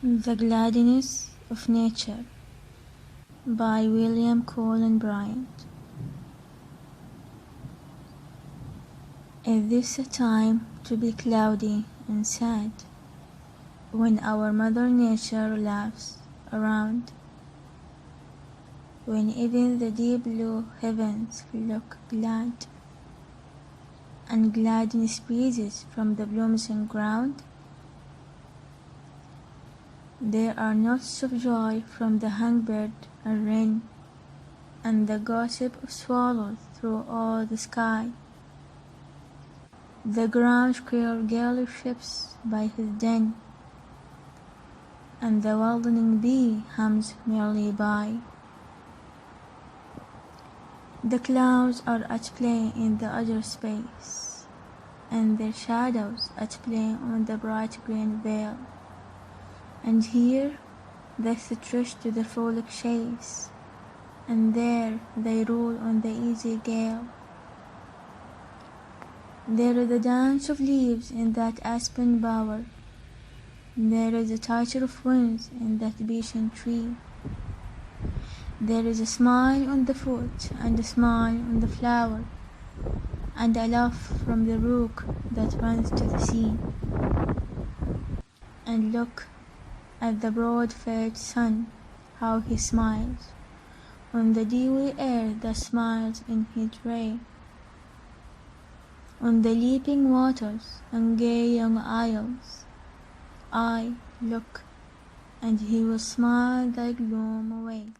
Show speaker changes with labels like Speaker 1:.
Speaker 1: The Gladness of Nature by William Cullen Bryant. Is this a time to be cloudy and sad, when our Mother Nature laughs around, when even the deep blue heavens look glad, and gladness breezes from the blooming ground? There are notes of joy from the hummingbird and wren, and the gossip of swallows through all the sky. The ground squirrel gaily ships by his den, and the wildening bee hums merrily by. The clouds are at play in the other space, and their shadows at play on the bright green veil. And here they stretch to the frolic chase, and there they roll on the easy gale. There is a dance of leaves in that aspen bower, there is a titter of winds in that beechen tree. There is a smile on the foot, and a smile on the flower, and a laugh from the brook that runs to the sea. And look at the broad-fed sun, how he smiles on the dewy air that smiles in his ray, on the leaping waters and gay young isles. Look, and he will smile thy gloom away.